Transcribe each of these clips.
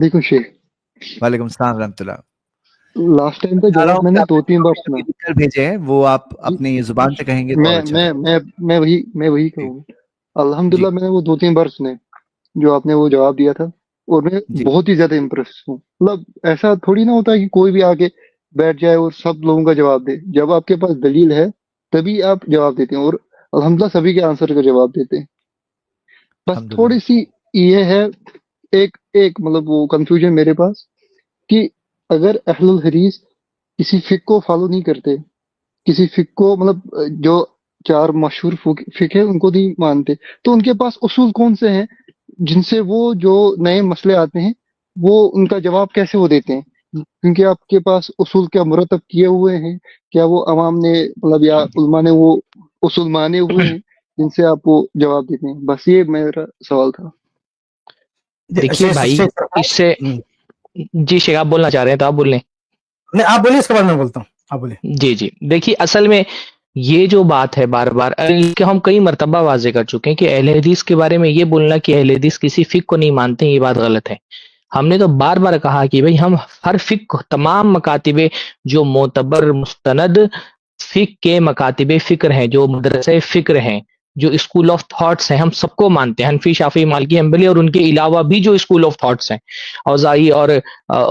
دیکھو شیخ، وعلیکم السلام ورحمۃ اللہ. لاسٹ ٹائم کا جواب میں نے 2-3 بار سنا. لکھ بھیجے ہیں وہ آپ اپنی زبان سے کہیں گے تو اور اچھا میں رہے. میں وہی کہوں گا. الحمدللہ میں نے وہ 2-3 بار سنے جو آپ نے وہ جواب دیا تھا، اور میں جی بہت ہی زیادہ امپریس ہوں. مطلب ایسا تھوڑی نہ ہوتا ہے کہ کوئی بھی آگے بیٹھ جائے اور سب لوگوں کا جواب دے. جب آپ کے پاس دلیل ہے تبھی آپ جواب دیتے ہیں، اور الحمدللہ سبھی کے آنسر کا جواب دیتے ہیں. بس الحمدللہ. تھوڑی سی یہ ہے ایک مطلب وہ کنفیوژن میرے پاس کہ اگر اہل الحدیث کسی فقہ کو فالو نہیں کرتے، کسی فقہ کو مطلب جو 4 مشہور فقہ ہیں ان کو نہیں مانتے، تو ان کے پاس اصول کون سے ہیں جن سے وہ جو نئے مسئلے آتے ہیں وہ ان کا جواب کیسے وہ دیتے ہیں؟ کیونکہ آپ کے پاس اصول کیا مرتب کیے ہوئے ہیں؟ کیا وہ عوام نے مطلب یا علماء نے وہ اصول مانے ہوئے ہیں جن سے آپ وہ جواب دیتے ہیں؟ بس یہ میرا سوال تھا. دیکھیے بھائی اس سے جی شیخ آپ بولنا چاہ رہے ہیں تو آپ بول لیں. نہیں آپ بولیے، اس کے بعد میں بولتا ہوں. آپ بولیے. جی دیکھیے اصل میں یہ جو بات ہے بار بار کہ ہم کئی مرتبہ واضح کر چکے ہیں کہ اہل حدیث کے بارے میں یہ بولنا کہ اہل حدیث کسی فقہ کو نہیں مانتے، یہ بات غلط ہے. ہم نے تو بار بار کہا کہ بھئی ہم ہر فقہ، تمام مکاتب جو معتبر مستند فقہ کے مکاتب فکر ہیں، جو مدرسے فکر ہیں، جو اسکول آف تھاٹس ہیں، ہم سب کو مانتے ہیں. حنفی، شافعی، مالکی، حنبلی اور ان کے علاوہ بھی جو اسکول آف تھاٹس ہیں، اوزاعی اور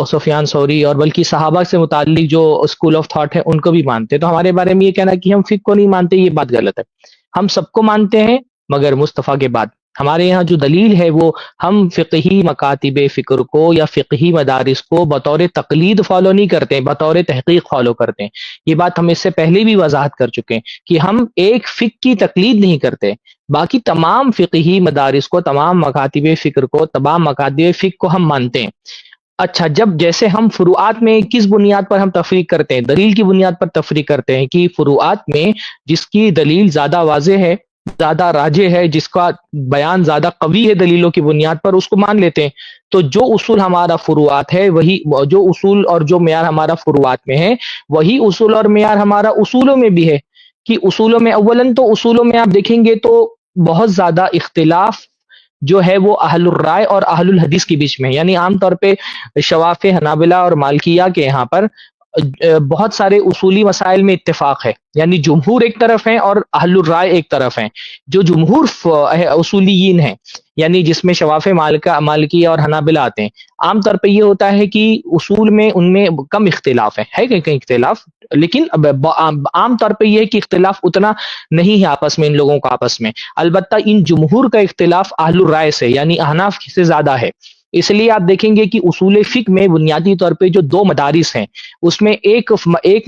سفیان ثوری اور بلکہ صحابہ سے متعلق جو اسکول آف تھاٹ ہے ان کو بھی مانتے ہیں. تو ہمارے بارے میں یہ کہنا کہ ہم فقہ کو نہیں مانتے، یہ بات غلط ہے. ہم سب کو مانتے ہیں مگر مصطفیٰ کے بعد. ہمارے یہاں جو دلیل ہے وہ ہم فقہی مکاتب فکر کو یا فقہی مدارس کو بطور تقلید فالو نہیں کرتے ہیں، بطور تحقیق فالو کرتے ہیں. یہ بات ہم اس سے پہلے بھی وضاحت کر چکے ہیں کہ ہم ایک فقہ کی تقلید نہیں کرتے، باقی تمام فقہی مدارس کو، تمام مکاتب فکر کو، تمام مکاتب فقہ کو ہم مانتے ہیں. اچھا، جب جیسے ہم فروعات میں کس بنیاد پر ہم تفریق کرتے ہیں؟ دلیل کی بنیاد پر تفریق کرتے ہیں کہ فروعات میں جس کی دلیل زیادہ واضح ہے، زیادہ راجح ہے، جس کا بیان زیادہ قوی ہے دلیلوں کی بنیاد پر، اس کو مان لیتے ہیں. تو جو اصول ہمارا فروعات ہے، وہی جو اصول اور جو معیار ہمارا فروعات میں ہے، وہی اصول اور معیار ہمارا اصولوں میں بھی ہے. کہ اصولوں میں اولاً تو اصولوں میں آپ دیکھیں گے تو بہت زیادہ اختلاف جو ہے وہ اہل الرائے اور اہل الحدیث کے بیچ میں، یعنی عام طور پہ شوافع، حنابلہ اور مالکیہ کے یہاں پر بہت سارے اصولی مسائل میں اتفاق ہے. یعنی جمہور ایک طرف ہیں اور اہل الرائے ایک طرف ہیں. جو جمہور اصولیین ہیں، یعنی جس میں شوافع، مالکیہ اور حنابلہ آتے ہیں، عام طور پہ یہ ہوتا ہے کہ اصول میں ان میں کم اختلاف ہے کہیں اختلاف، لیکن عام طور پہ یہ ہے کہ اختلاف اتنا نہیں ہے آپس میں ان لوگوں کا آپس میں. البتہ ان جمہور کا اختلاف اہل الرائے سے یعنی احناف سے زیادہ ہے. اس لیے آپ دیکھیں گے کہ اصول فقہ میں بنیادی طور پہ جو 2 مدارس ہیں، اس میں ایک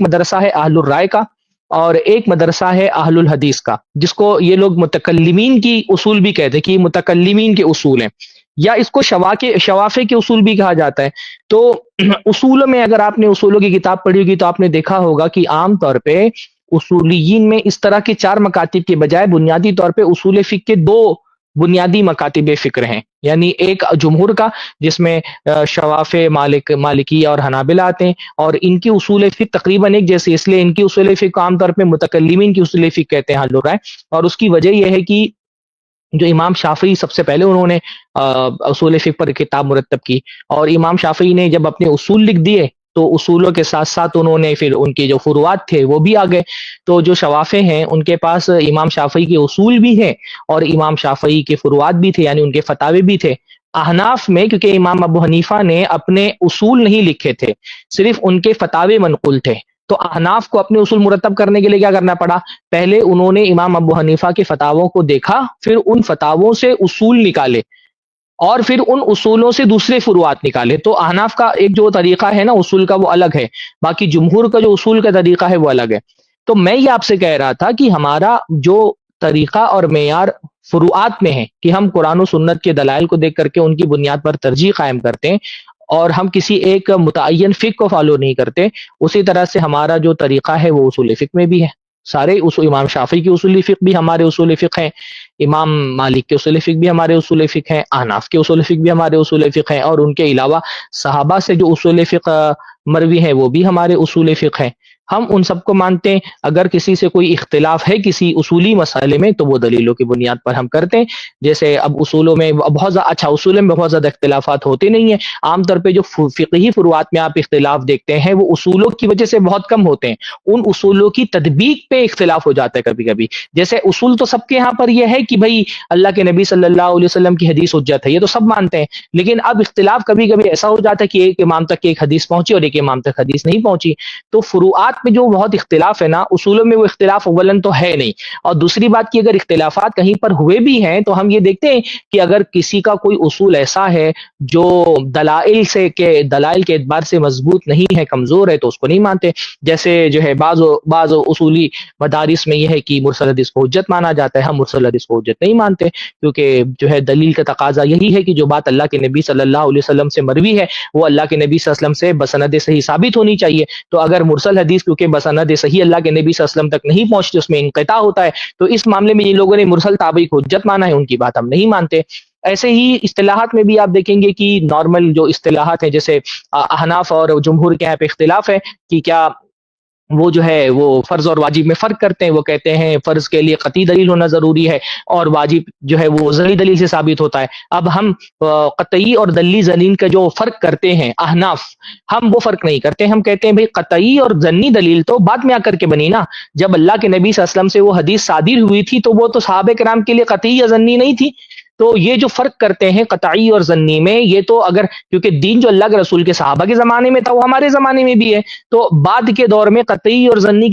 مدرسہ ہے اہل الرائے کا اور ایک مدرسہ ہے اہل الحدیث کا، جس کو یہ لوگ متکلمین کی اصول بھی کہتے ہیں کہ یہ متکلمین کے اصول ہیں، یا اس کو شوافع کے اصول بھی کہا جاتا ہے. تو اصولوں میں اگر آپ نے اصولوں کی کتاب پڑھی ہوگی تو آپ نے دیکھا ہوگا کہ عام طور پہ اصولیین میں اس طرح کے 4 مکاتب کے بجائے بنیادی طور پہ اصول فقہ کے 2 بنیادی مکاتب فکر ہیں. یعنی ایک جمہور کا جس میں شوافع، مالکی اور حنابلہ آتے ہیں، اور ان کی اصول فقہ تقریباً ایک جیسے، اس لیے ان کی اصول فقہ عام طور پہ متکلمین کی اصول فقہ کہتے ہیں اہل الرائے. اور اس کی وجہ یہ ہے کہ جو امام شافعی سب سے پہلے انہوں نے اصول فقہ پر کتاب مرتب کی، اور امام شافعی نے جب اپنے اصول لکھ دیے تو اصولوں کے ساتھ ساتھ انہوں نے پھر ان کے جو فروعات تھے وہ بھی آ گئے. تو جو شوافع ہیں ان کے پاس امام شافعی کے اصول بھی ہیں اور امام شافعی کے فروعات بھی تھے، یعنی ان کے فتاوی بھی تھے. احناف میں کیونکہ امام ابو حنیفہ نے اپنے اصول نہیں لکھے تھے، صرف ان کے فتاوی منقول تھے، تو احناف کو اپنے اصول مرتب کرنے کے لیے کیا کرنا پڑا؟ پہلے انہوں نے امام ابو حنیفہ کے فتاووں کو دیکھا، پھر ان فتاووں سے اصول نکالے اور پھر ان اصولوں سے دوسرے فروعات نکالے. تو احناف کا ایک جو طریقہ ہے نا اصول کا وہ الگ ہے، باقی جمہور کا جو اصول کا طریقہ ہے وہ الگ ہے. تو میں یہ آپ سے کہہ رہا تھا کہ ہمارا جو طریقہ اور معیار فروعات میں ہے کہ ہم قرآن و سنت کے دلائل کو دیکھ کر کے ان کی بنیاد پر ترجیح قائم کرتے ہیں اور ہم کسی ایک متعین فقہ کو فالو نہیں کرتے. اسی طرح سے ہمارا جو طریقہ ہے وہ اصول فقہ میں بھی ہے. سارے امام شافعی کی اصول فقہ بھی ہمارے اصول فقہ ہیں، امام مالک کے اصول فقہ بھی ہمارے اصول فقہ ہیں، احناف کے اصول فقہ بھی ہمارے اصول فقہ ہیں، اور ان کے علاوہ صحابہ سے جو اصول فقہ مروی ہیں وہ بھی ہمارے اصول فقہ ہیں. ہم ان سب کو مانتے ہیں. اگر کسی سے کوئی اختلاف ہے کسی اصولی مسئلے میں تو وہ دلیلوں کی بنیاد پر ہم کرتے ہیں. جیسے اب اصولوں میں بہت زیادہ اصولوں میں بہت زیادہ اختلافات ہوتے نہیں ہیں. عام طور پہ جو فقہی فروعات میں آپ اختلاف دیکھتے ہیں وہ اصولوں کی وجہ سے بہت کم ہوتے ہیں. ان اصولوں کی تطبیق پہ اختلاف ہو جاتا ہے کبھی کبھی. جیسے اصول تو سب کے یہاں پر یہ ہے کہ بھائی اللہ کے نبی صلی اللہ علیہ وسلم کی حدیث حجت ہے، یہ تو سب مانتے ہیں. لیکن اب اختلاف کبھی کبھی ایسا ہو جاتا ہے کہ ایک امام تک ایک حدیث پہنچی اور ایک امام تک حدیث نہیں پہنچی. تو فروعات میں جو بہت اختلاف ہے نا، اصولوں میں وہ اختلاف اولاً تو ہے نہیں. اور دوسری بات کہ اگر اختلافات کہیں پر ہوئے بھی ہیں تو ہم یہ دیکھتے ہیں کہ اگر کسی کا کوئی اصول ایسا ہے جو دلائل کے اعتبار سے مضبوط نہیں ہے، کمزور ہے، تو اس کو نہیں مانتے. جیسے جو ہے بعض اصولی مدارس میں یہ ہے کہ مرسل حدیث کو حجت مانا جاتا ہے. ہم مرسل حدیث کو حجت نہیں مانتے، کیونکہ جو ہے دلیل کا تقاضا یہی ہے کہ جو بات اللہ کے نبی صلی اللہ علیہ وسلم سے مروی ہے وہ اللہ کے نبی صلی اللہ علیہ وسلم سے بسند صحیح ثابت ہونی چاہیے. تو اگر مرسل حدیث کیونکہ بسند صحیح اللہ کے نبی صلی اللہ علیہ وسلم تک نہیں پہنچتی، اس میں انقطاع ہوتا ہے، تو اس معاملے میں جن لوگوں نے مرسل تابعی کو حجت مانا ہے ان کی بات ہم نہیں مانتے. ایسے ہی اصطلاحات میں بھی آپ دیکھیں گے کہ نارمل جو اصطلاحات ہیں، جیسے احناف اور جمہور کے یہاں پہ اختلاف ہے کہ کیا وہ جو ہے وہ فرض اور واجب میں فرق کرتے ہیں. وہ کہتے ہیں فرض کے لیے قطعی دلیل ہونا ضروری ہے اور واجب جو ہے وہ ظنی دلیل سے ثابت ہوتا ہے. اب ہم قطعی اور دلیل ظنی کا جو فرق کرتے ہیں احناف، ہم وہ فرق نہیں کرتے. ہم کہتے ہیں بھئی قطعی اور ظنی دلیل تو بعد میں آ کر کے بنی نا. جب اللہ کے نبی صلی اللہ علیہ وسلم سے وہ حدیث صادر ہوئی تھی تو وہ تو صحابہ کرام کے لیے قطعی یا ظنی نہیں تھی. تو یہ جو فرق کرتے ہیں قطعی اور ظنی میں، یہ تو اگر کیونکہ دین جو اللہ کے رسول کے صحابہ کے زمانے میں تھا وہ ہمارے زمانے میں بھی ہے، تو بعد کے دور میں قطعی اور ظنی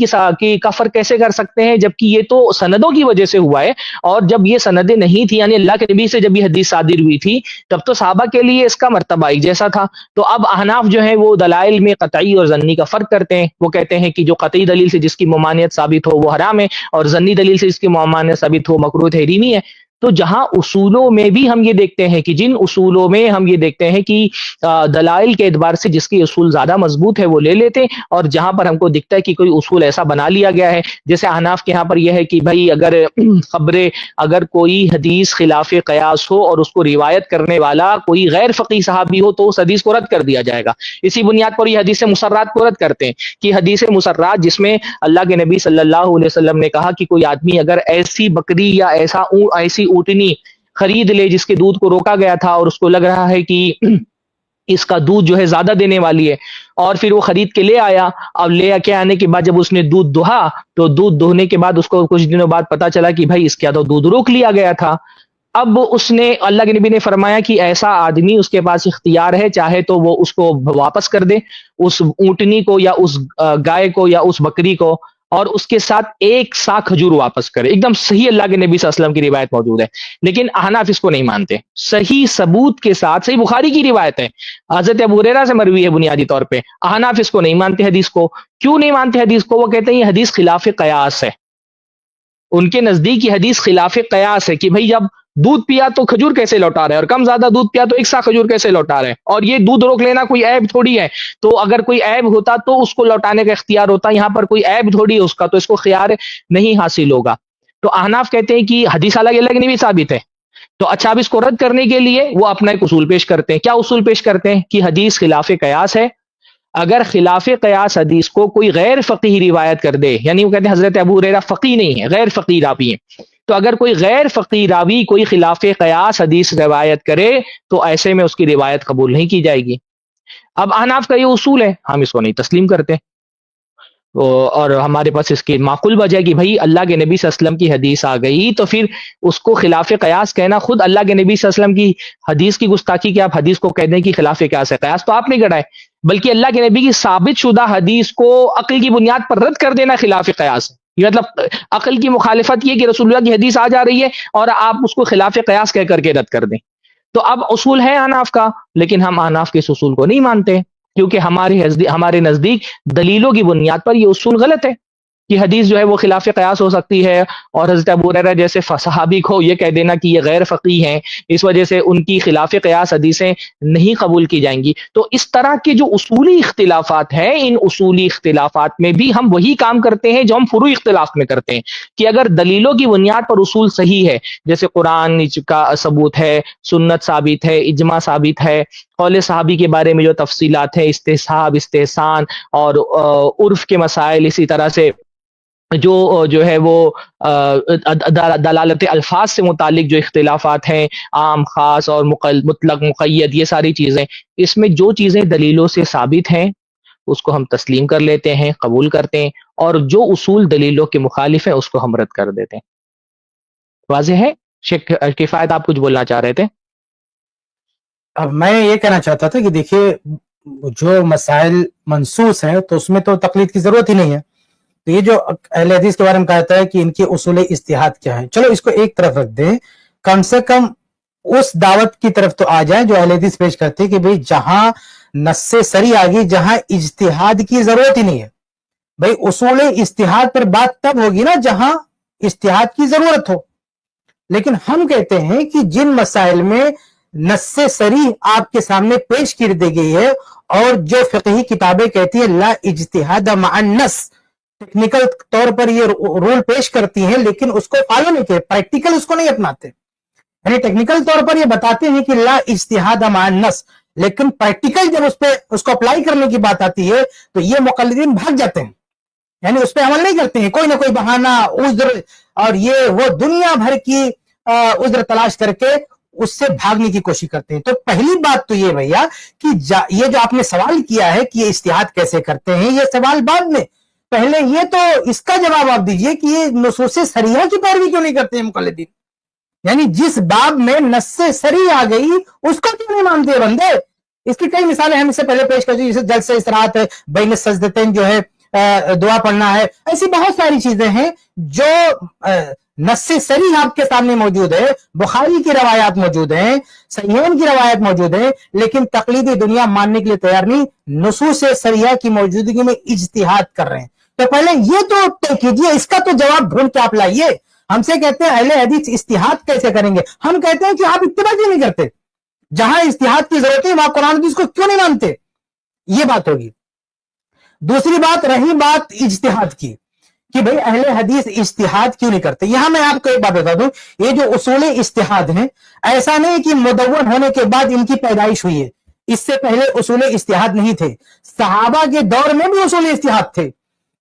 کا فرق کیسے کر سکتے ہیں جبکہ یہ تو سندوں کی وجہ سے ہوا ہے. اور جب یہ سندیں نہیں تھی، یعنی اللہ کے نبی سے جب یہ حدیث صادر ہوئی تھی تب تو صحابہ کے لیے اس کا مرتبہ ایک جیسا تھا. تو اب احناف جو ہے وہ دلائل میں قطعی اور ظنی کا فرق کرتے ہیں. وہ کہتے ہیں کہ جو قطعی دلیل سے جس کی ممانعت ثابت ہو وہ حرام ہے، اور ظنی دلیل سے جس کی ممانعت ثابت ہو مکروہ تحریمی ہے. تو جہاں اصولوں میں بھی ہم یہ دیکھتے ہیں کہ جن اصولوں میں ہم یہ دیکھتے ہیں کہ دلائل کے اعتبار سے جس کی اصول زیادہ مضبوط ہے وہ لے لیتے ہیں، اور جہاں پر ہم کو دکھتا ہے کہ کوئی اصول ایسا بنا لیا گیا ہے، جیسے احناف کے یہاں پر یہ ہے کہ بھائی اگر کوئی حدیث خلاف قیاس ہو اور اس کو روایت کرنے والا کوئی غیر فقیہ صحابی ہو تو اس حدیث کو رد کر دیا جائے گا. اسی بنیاد پر یہ حدیث مسرات کو رد کرتے ہیں کہ حدیث مسرات جس میں اللہ کے نبی صلی اللہ علیہ وسلم نے کہا کہ کوئی آدمی اگر ایسی بکری یا ایسی اونٹنی خرید لے جس کے دودھ کو روکا گیا تھا اور اس کو لگ رہا ہے کہ اس کا دودھ جو ہے زیادہ دینے والی ہے، اور پھر وہ خرید کے لے آیا. اب لے کے آنے کے بعد جب اس نے دودھ دہا تو دودھ دہنے کے بعد اس کو کچھ دنوں بعد پتا چلا کہ بھائی اس کا تو دودھ روک لیا گیا تھا. اب اس نے اللہ کے نبی نے فرمایا کہ ایسا آدمی اس کے پاس اختیار ہے، چاہے تو وہ اس کو واپس کر دے، اس اونٹنی کو یا اس گائے کو یا اس بکری کو، اور اس کے ساتھ ایک سا کھجور واپس کرے. ایک دم صحیح اللہ کے نبی صلی اللہ علیہ وسلم کی روایت موجود ہے. لیکن احناف اس کو نہیں مانتے. صحیح ثبوت کے ساتھ، صحیح بخاری کی روایت ہے، حضرت ابو ہریرہ سے مروی ہے بنیادی طور پہ. احناف اس کو نہیں مانتے حدیث کو. کیوں نہیں مانتے حدیث کو؟ وہ کہتے ہیں یہ حدیث خلاف قیاس ہے. ان کے نزدیک یہ حدیث خلاف قیاس ہے کہ بھئی جب دودھ پیا تو کھجور کیسے لوٹا رہے، اور کم زیادہ دودھ پیا تو ایک سا کھجور کیسے لوٹا رہے، اور یہ دودھ روک لینا کوئی عیب تھوڑی ہے. تو اگر کوئی عیب ہوتا تو اس کو لوٹانے کا اختیار ہوتا، یہاں پر کوئی عیب تھوڑی ہے اس کا، تو اس کو خیار نہیں حاصل ہوگا. تو احناف کہتے ہیں کہ حدیث الگ نہیں بھی ثابت ہے. تو اچھا اب اس کو رد کرنے کے لیے وہ اپنا ایک اصول پیش کرتے ہیں. کیا اصول پیش کرتے ہیں؟ کہ حدیث خلاف قیاس ہے. اگر خلاف قیاس حدیث کو کوئی غیر فقیہ روایت کر دے، یعنی وہ کہتے ہیں حضرت ابو ہریرہ فقیہ نہیں ہے، غیر فقیہ راوی ہیں، تو اگر کوئی غیر فقیہ راوی کوئی خلاف قیاس حدیث روایت کرے تو ایسے میں اس کی روایت قبول نہیں کی جائے گی. اب احناف کا یہ اصول ہے، ہم اس کو نہیں تسلیم کرتے. اور ہمارے پاس اس کی معقول وجہ ہے کہ بھائی اللہ کے نبی صلی اللہ علیہ وسلم کی حدیث آ گئی تو پھر اس کو خلاف قیاس کہنا خود اللہ کے نبی صلی اللہ علیہ وسلم کی حدیث کی گستاخی کہ آپ حدیث کو کہہ دیں کہ خلاف قیاس ہے. قیاس تو آپ نے گڑھائے، بلکہ اللہ کے نبی کی ثابت شدہ حدیث کو عقل کی بنیاد پر رد کر دینا خلاف قیاس ہے. یہ مطلب عقل کی مخالفت یہ کہ رسول اللہ کی حدیث آ جا رہی ہے اور آپ اس کو خلاف قیاس کہہ کر کے رد کر دیں. تو اب اصول ہے احناف کا، لیکن ہم احناف کے اس اصول کو نہیں مانتے کیونکہ ہمارے نزدیک دلیلوں کی بنیاد پر یہ اصول غلط ہے. کہ حدیث جو ہے وہ خلاف قیاس ہو سکتی ہے، اور حضرت ابو ہریرہ جیسے صحابی کو یہ کہہ دینا کہ یہ غیر فقیہ ہیں، اس وجہ سے ان کی خلاف قیاس حدیثیں نہیں قبول کی جائیں گی. تو اس طرح کے جو اصولی اختلافات ہیں، ان اصولی اختلافات میں بھی ہم وہی کام کرتے ہیں جو ہم فروعی اختلاف میں کرتے ہیں، کہ اگر دلیلوں کی بنیاد پر اصول صحیح ہے، جیسے قرآن کا ثبوت ہے، سنت ثابت ہے، اجماع ثابت ہے، قول صحابی کے بارے میں جو تفصیلات ہے، استحساب، استحسان اور عرف کے مسائل، اسی طرح سے جو ہے وہ دلالت الفاظ سے متعلق جو اختلافات ہیں، عام، خاص اور مطلق، مقید، یہ ساری چیزیں، اس میں جو چیزیں دلیلوں سے ثابت ہیں اس کو ہم تسلیم کر لیتے ہیں، قبول کرتے ہیں، اور جو اصول دلیلوں کے مخالف ہیں اس کو ہم رد کر دیتے ہیں. واضح ہے؟ شیخ کفایت آپ کچھ بولنا چاہ رہے تھے؟ اب میں یہ کہنا چاہتا تھا کہ دیکھیے جو مسائل منصوص ہیں تو اس میں تو تقلید کی ضرورت ہی نہیں ہے. تو یہ جو اہل حدیث کے بارے میں کہتا ہے کہ ان کے اصول اجتہاد کیا ہے، چلو اس کو ایک طرف رکھ دیں، کم سے کم اس دعوت کی طرف تو آ جائیں جو اہل حدیث پیش کرتے ہیں کہ بھئی جہاں نص سری آ گئی، جہاں اجتہاد کی ضرورت ہی نہیں ہے. بھئی اصول اجتہاد پر بات تب ہوگی نا جہاں اجتہاد کی ضرورت ہو. لیکن ہم کہتے ہیں کہ جن مسائل میں نص سری آپ کے سامنے پیش کر دی گئی ہے، اور جو فقہی کتابیں کہتی ہیں لا اجتہاد مع النص، ٹیکنیکل طور پر یہ رول پیش کرتی ہیں لیکن اس کو فالو نہیں کرتے، پریکٹیکل اس کو نہیں اپناتے. یعنی ٹیکنیکل طور پر یہ بتاتے ہیں کہ لا اجتہاد مع النص، لیکن پریکٹیکل جب اس کو اپلائی کرنے کی بات آتی ہے تو یہ مقلدین بھاگ جاتے ہیں، یعنی اس پہ عمل نہیں کرتے ہیں، کوئی نہ کوئی بہانہ، عذر اور یہ وہ دنیا بھر کی عذر تلاش کر کے اس سے بھاگنے کی کوشش کرتے ہیں. تو پہلی بات تو یہ بھیا کہ یہ جو آپ نے سوال کیا ہے کہ یہ اجتہاد کیسے کرتے ہیں، یہ سوال بعد میں، پہلے یہ تو اس کا جواب آپ دیجئے کہ یہ نصوص صریحہ کی پیروی کیوں نہیں کرتے ہیں مقلدین. یعنی جس باب میں نص صریح آ گئی اس کو کیوں نہیں مانتے بندے. اس کی کئی مثالیں ہم اس سے پہلے پیش کر چکے، جیسے جلسہ استراحت ہے، بین السجدتین جو ہے دعا پڑھنا ہے، ایسی بہت ساری چیزیں ہیں جو نص صریح آپ کے سامنے موجود ہے، بخاری کی روایات موجود ہیں، صحیحین کی روایت موجود ہیں، لیکن تقلیدی دنیا ماننے کے لیے تیار نہیں، نصوص صریحہ کی موجودگی میں اجتہاد کر رہے ہیں. تو پہلے یہ تو طے کیجئے، اس کا تو جواب ڈھونڈ کے آپ لائیے. ہم سے کہتے ہیں اہل حدیث اجتہاد کیسے کریں گے، ہم کہتے ہیں کہ آپ اتباع کیوں نہیں کرتے، جہاں اجتہاد کی ضرورت ہے وہاں قرآن حدیث کو کیوں نہیں مانتے. یہ بات ہوگی. دوسری بات رہی بات اجتہاد کی کہ بھئی اہل حدیث اجتہاد کیوں نہیں کرتے. یہاں میں آپ کو ایک بات بتا دوں، یہ جو اصول اجتہاد ہیں، ایسا نہیں کہ مدون ہونے کے بعد ان کی پیدائش ہوئی ہے، اس سے پہلے اصول اجتہاد نہیں تھے. صحابہ کے دور میں بھی اصول اجتہاد تھے،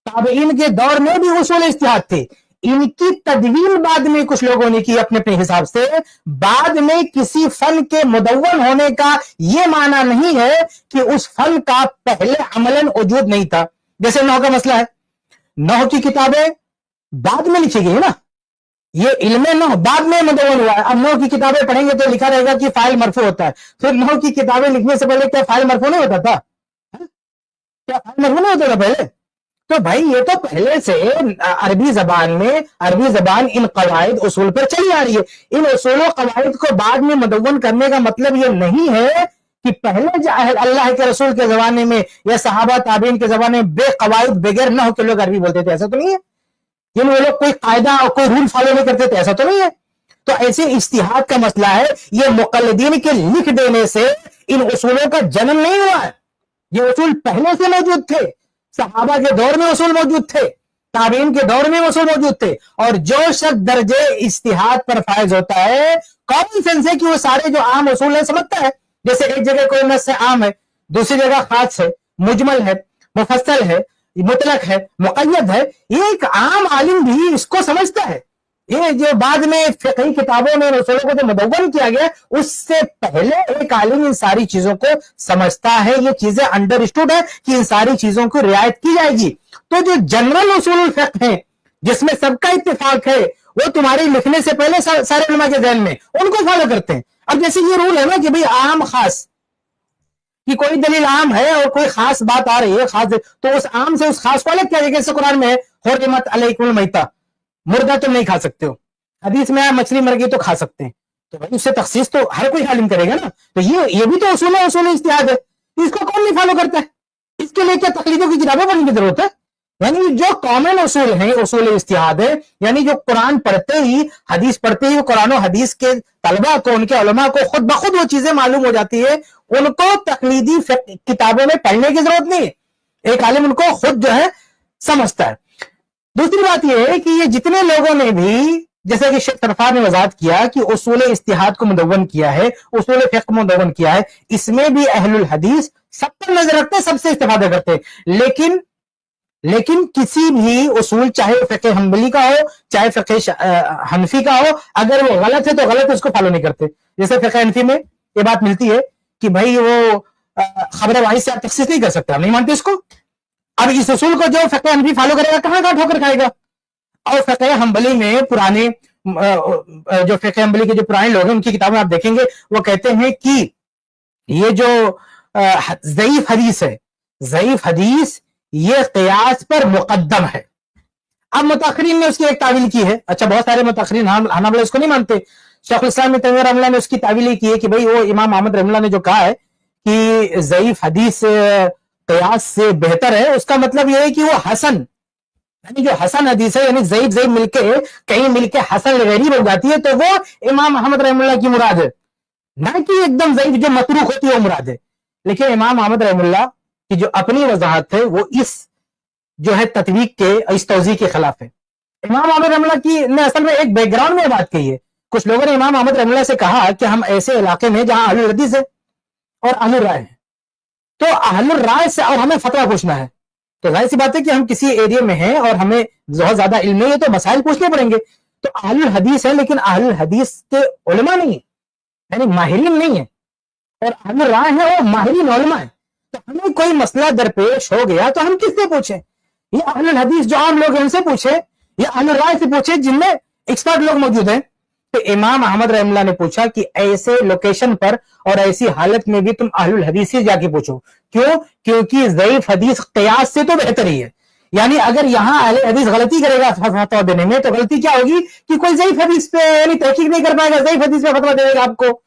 تابعین کے دور میں بھی اصول اجتہاد تھے. ان کی تدوین بعد میں کچھ لوگوں نے کی اپنے حساب سے. بعد میں کسی فن کے مدون ہونے کا یہ معنی نہیں ہے کہ اس فن کا پہلے عملاً وجود نہیں تھا. جیسے نحو کا مسئلہ ہے، نحو کی کتابیں بعد میں لکھی گئی ہے نا، یہ علم نحو بعد میں مدون ہوا ہے. اب نحو کی کتابیں پڑھیں گے تو لکھا رہے گا کہ فاعل مرفوع ہوتا ہے. پھر نحو کی کتابیں لکھنے سے پہلے کیا فاعل مرفوع نہیں ہوتا تھا؟ کیا فاعل مرفوع نہیں ہوتا تھا پہلے؟ تو بھائی یہ تو پہلے سے عربی زبان ان قواعد اصول پر چلی آ رہی ہے. ان اصول و قواعد کو بعد میں مدون کرنے کا مطلب یہ نہیں ہے کہ پہلے اللہ کے رسول کے زمانے میں یا صحابہ تابعین کے زمانے میں بے قواعد بغیر نحو کے لوگ عربی بولتے تھے، ایسا تو نہیں ہے. یعنی وہ لوگ کوئی قاعدہ اور کوئی رول فالو نہیں کرتے تھے، ایسا تو نہیں ہے. تو ایسے اجتہاد کا مسئلہ ہے، یہ مقلدین کے لکھ دینے سے ان اصولوں کا جنم نہیں ہوا ہے. یہ اصول پہلے سے موجود تھے، صحابہ کے دور میں اصول موجود تھے، تابعین کے دور میں اصول موجود تھے. اور جو شخص درجے اجتہاد پر فائز ہوتا ہے، کامن سینس ہے کہ وہ سارے جو عام اصول ہیں سمجھتا ہے. جیسے ایک جگہ کوئی نص عام ہے، دوسری جگہ خاص ہے، مجمل ہے، مفصل ہے، مطلق ہے، مقید ہے. یہ ایک عام عالم بھی اس کو سمجھتا ہے. یہ جو بعد میں فقہی کتابوں میں اصولوں کو جو مدون کیا گیا، اس سے پہلے ایک عالم ان ساری چیزوں کو سمجھتا ہے. یہ چیزیں انڈرسٹوڈ ہے کہ ان ساری چیزوں کو رعایت کی جائے گی. تو جو جنرل اصول الفقہ ہیں جس میں سب کا اتفاق ہے، وہ تمہارے لکھنے سے پہلے سارے علماء کے ذہن میں ان کو فالو کرتے ہیں. اب جیسے یہ رول ہے نا کہ بھئی عام خاص، کہ کوئی دلیل عام ہے اور کوئی خاص بات آ رہی ہے، خاص، تو اس عام سے اس خاص کو الگ کیا جائے. جیسے قرآن میں ہے حرمت علیکم المیتہ، مردہ تم نہیں کھا سکتے ہو. حدیث میں مچھلی مر گئی تو کھا سکتے ہیں. تو بھائی اس سے تخصیص تو ہر کوئی عالم کرے گا نا. تو یہ بھی تو اصول اجتہاد ہے. اس کو کون نہیں فالو کرتا ہے؟ اس کے لیے کیا تقلیدوں کی کتابیں پڑھنے کی ضرورت ہے؟ یعنی جو کامن اصول ہیں اصول اجتہاد ہے، یعنی جو قرآن پڑھتے ہی حدیث پڑھتے ہی قرآن و حدیث کے طلبہ کو ان کے علماء کو خود بخود وہ چیزیں معلوم ہو جاتی ہے، ان کو تقلیدی کتابوں میں پڑھنے کی ضرورت نہیں ہے، ایک عالم ان کو خود جو ہے سمجھتا ہے۔ دوسری بات یہ ہے کہ یہ جتنے لوگوں نے بھی جیسے کہ شیخ طرفار نے وضاحت کیا کہ اصول اجتہاد کو مدون کیا ہے، اصول فقہ مدون کیا ہے، اس میں بھی اہل الحدیث سب پر نظر رکھتے ہیں، سب سے استفادہ کرتے ہیں، لیکن کسی بھی اصول چاہے فقہ حنبلی کا ہو چاہے فقہ حنفی کا ہو، اگر وہ غلط ہے تو غلط ہے، اس کو فالو نہیں کرتے۔ جیسے فقہ حنفی میں یہ بات ملتی ہے کہ بھائی وہ خبر واحد سے آپ تخصیص نہیں کر سکتے، ہم نہیں مانتے اس کو۔ اب اس اصول کو جو فقہ حنفی فالو کرے گا کہاں ٹھوکر کھائے گا۔ اور فقہ حنبلی میں پرانے جو فقہ حنبلی کے جو پرانے لوگ ہیں ان کی کتابیں آپ دیکھیں گے، وہ کہتے ہیں کہ یہ جو ضعیف حدیث ہے، ضعیف حدیث یہ قیاس پر مقدم ہے۔ اب متاخرین نے اس کی ایک تعویل کی ہے، اچھا بہت سارے متاخرین حنابلہ اس کو نہیں مانتے، شیخ الاسلام ابن تیمیہ رحمہ اللہ نے اس کی تعویل کی ہے کہ بھئی وہ امام احمد رحمہ اللہ نے جو کہا ہے کہ ضعیف حدیث قیاس سے بہتر ہے، اس کا مطلب یہ ہے کہ وہ حسن، یعنی جو حسن حدیث ہے، یعنی ضعیف مل کے کہیں مل کے حسن غریب ہو جاتی ہے تو وہ امام احمد رحمہ اللہ کی مراد ہے، نہ کہ ایک دم ضعیف جو متروک ہوتی ہے وہ مراد ہے۔ لیکن امام احمد رحمہ اللہ کی جو اپنی وضاحت ہے وہ اس جو ہے تطبیق کے اس توضیح کے خلاف ہے۔ امام احمد رحمہ اللہ کی نے اصل میں ایک بیک گراؤنڈ میں بات کہی ہے، کچھ لوگوں نے امام احمد رحمہ اللہ سے کہا کہ ہم ایسے علاقے میں جہاں اہل الحدیث ہے اور اہل الرائے ہے، تو اہل الرائے سے اور ہمیں فتویٰ پوچھنا ہے، تو ظاہر سی بات ہے کہ ہم کسی ایریا میں ہیں اور ہمیں بہت زیادہ علم نہیں ہے تو مسائل پوچھنے پڑیں گے۔ تو اہل الحدیث ہے لیکن اہل الحدیث کے علماء نہیں ہیں، یعنی ماہرین نہیں ہیں، اور اہل الرائے ہیں وہ ماہرین علماء ہیں۔ تو ہمیں کوئی مسئلہ درپیش ہو گیا تو ہم کس سے پوچھیں؟ یہ اہل الحدیث جو عام لوگ ہیں ان سے پوچھیں یا اہل الرائے سے پوچھیں جن میں ایکسپرٹ لوگ موجود ہیں۔ تو امام احمد رحمہ اللہ نے پوچھا کہ ایسے لوکیشن پر اور ایسی حالت میں بھی تم اہل الحدیث سے جا کے پوچھو، کیوں؟ کیونکہ ضعیف حدیث قیاس سے تو بہتر ہی ہے۔ یعنی اگر یہاں اہل حدیث غلطی کرے گا فتویٰ دینے میں تو غلطی کیا ہوگی کہ کوئی ضعیف حدیث پہ یعنی تحقیق نہیں کر پائے گا، ضعیف حدیث پہ فتویٰ دے گا آپ کو،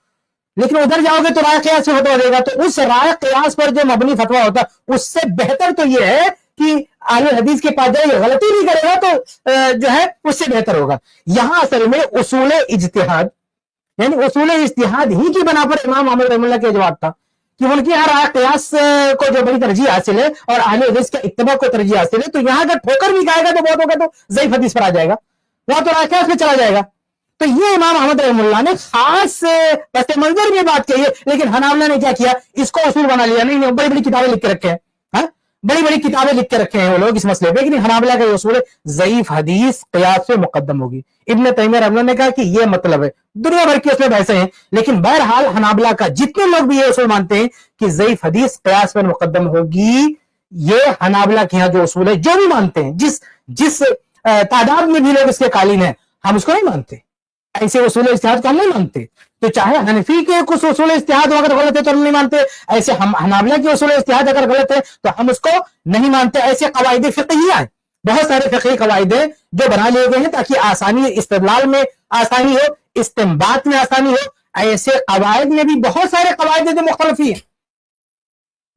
لیکن ادھر جاؤ گے تو رائے قیاس سے فتویٰ دے گا۔ تو اس رائے قیاس پر جو مبنی فتویٰ ہوتا ہے اس سے بہتر تو یہ ہے کہ اہل حدیث کے پاس جائے، غلطی نہیں کرے گا تو جو ہے اس سے بہتر ہوگا۔ یہاں اصل میں اصول اجتہاد یعنی اصول اجتہاد ہی کی بنا پر امام احمد رحمہ اللہ کا جواب تھا کہ ان کی ہر قیاس کو جو بڑی ترجیح حاصل ہے اور اہل حدیث کا اتباع کو ترجیح حاصل ہے، تو یہاں اگر ٹھوکر بھی کھائے گا تو بہت ہوگا تو ضعیف حدیث پر آ جائے گا، وہاں تو رائے قیاس میں چلا جائے گا۔ تو یہ امام احمد رحمہ اللہ نے خاص پس منظر میں بات کہی ہے، لیکن حنابلہ نے کیا کیا، اس کو اصول بنا لیا۔ نہیں بڑی بڑی کتابیں لکھ کے رکھے ہیں، بڑی بڑی کتابیں لکھ کے رکھے ہیں وہ لوگ اس مسئلے پہ، لیکن حنابلہ کا یہ اصول ہے ضعیف حدیث قیاس پہ مقدم ہوگی۔ ابن تیمیہ رحمہ اللہ نے کہا کہ یہ مطلب ہے، دنیا بھر کی اس میں بحثیں ہیں، لیکن بہرحال حنابلہ کا جتنے لوگ بھی یہ اصول مانتے ہیں کہ ضعیف حدیث قیاس پر مقدم ہوگی، یہ حنابلہ کے یہاں جو اصول ہے جو بھی مانتے ہیں، جس تعداد میں بھی لوگ اس کے قائلین ہیں، ہم اس کو نہیں مانتے، ایسے اصول اجتہاد کو ہم نہیں مانتے۔ تو چاہے حنفی کے کچھ اصول اجتہاد اگر غلط ہے تو ہم نہیں مانتے، ایسے ہم حنابلہ کے اصول اجتہاد اگر غلط ہے تو ہم اس کو نہیں مانتے۔ ایسے قواعد فقہیہ ہیں، بہت سارے فقہی قواعد ہیں جو بنا لیے گئے ہیں تاکہ آسانی استدلال میں آسانی ہو، استنباط میں آسانی ہو۔ ایسے قواعد میں بھی بہت سارے قواعد ہیں جو مختلف ہی ہیں،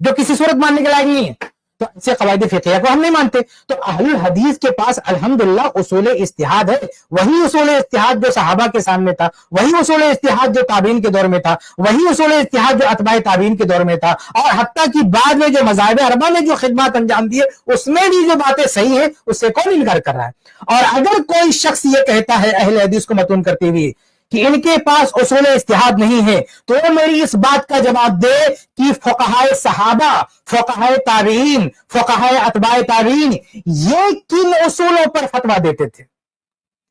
جو کسی صورت ماننے کے لائق نہیں ہے، تو ایسے قواعد فقہیہ کو ہم نہیں مانتے۔ تو اہل الحدیث کے پاس الحمدللہ اصول اجتہاد ہے، وہی اصول اجتہاد جو صحابہ کے سامنے تھا، وہی اصول اجتہاد جو تابعین کے دور میں تھا، وہی اصول اجتہاد جو اتباع تابعین کے دور میں تھا، اور حتیٰ کہ بعد میں جو مذاہب اربعہ نے جو خدمات انجام دیے اس میں بھی جو باتیں صحیح ہیں اس سے کون انکار کر رہا ہے؟ اور اگر کوئی شخص یہ کہتا ہے اہل حدیث کو متون کرتے ہوئے کہ ان کے پاس اصول اجتہاد نہیں ہے، تو میری اس بات کا جواب دے کہ فقہائے صحابہ، فقہائے تابعین، فقہائے اتباع تابعین یہ کن اصولوں پر فتویٰ دیتے تھے،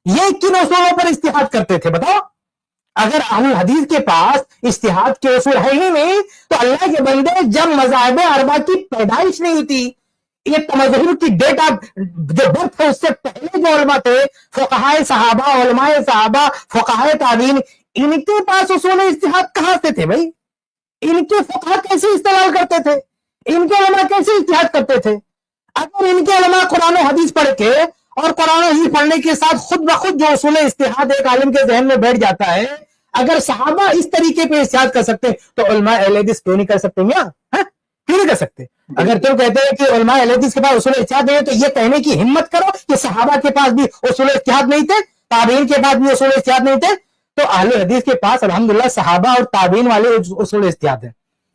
یہ کن اصولوں پر اجتہاد کرتے تھے؟ بتاؤ۔ اگر اہل الحدیث کے پاس اجتہاد کے اصول ہے ہی نہیں تو اللہ کے بندے جب مذاہب اربعہ کی پیدائش نہیں ہوئی، یہ تمذہب کی ڈیٹ آف جو برتھ ہے اس سے پہلے جو علماء تھے، فقہائے صحابہ، علماء صحابہ، فقہائے تابعین، ان کے پاس اصول اجتہاد کہاں سے تھے بھائی؟ ان کے فقہاء کیسے استدلال کرتے تھے؟ ان کے علماء کیسے اجتہاد کرتے تھے؟ اگر ان کے علماء قرآن و حدیث پڑھ کے اور قرآن و حدیث پڑھنے کے ساتھ خود بخود جو اصول اجتہاد ایک عالم کے ذہن میں بیٹھ جاتا ہے، اگر صحابہ اس طریقے پہ اجتہاد کر سکتے تو علماء اہل حدیث کیوں نہیں کر سکتے میاں؟ کیوں نہیں نہیں کر سکتے. اگر تم کہتے ہیں کہ علماء اہل حدیث کے پاس اصول اجتہاد نہیں ہے تو یہ کہنے کی ہمت کرو کہ صحابہ کے پاس بھی اصول اجتہاد نہیں تھے, تابعین کے پاس بھی اصول اجتہاد نہیں تھے. تو اہل حدیث کے پاس الحمدللہ صحابہ اور تابعین والے اصول اجتہاد ہیں,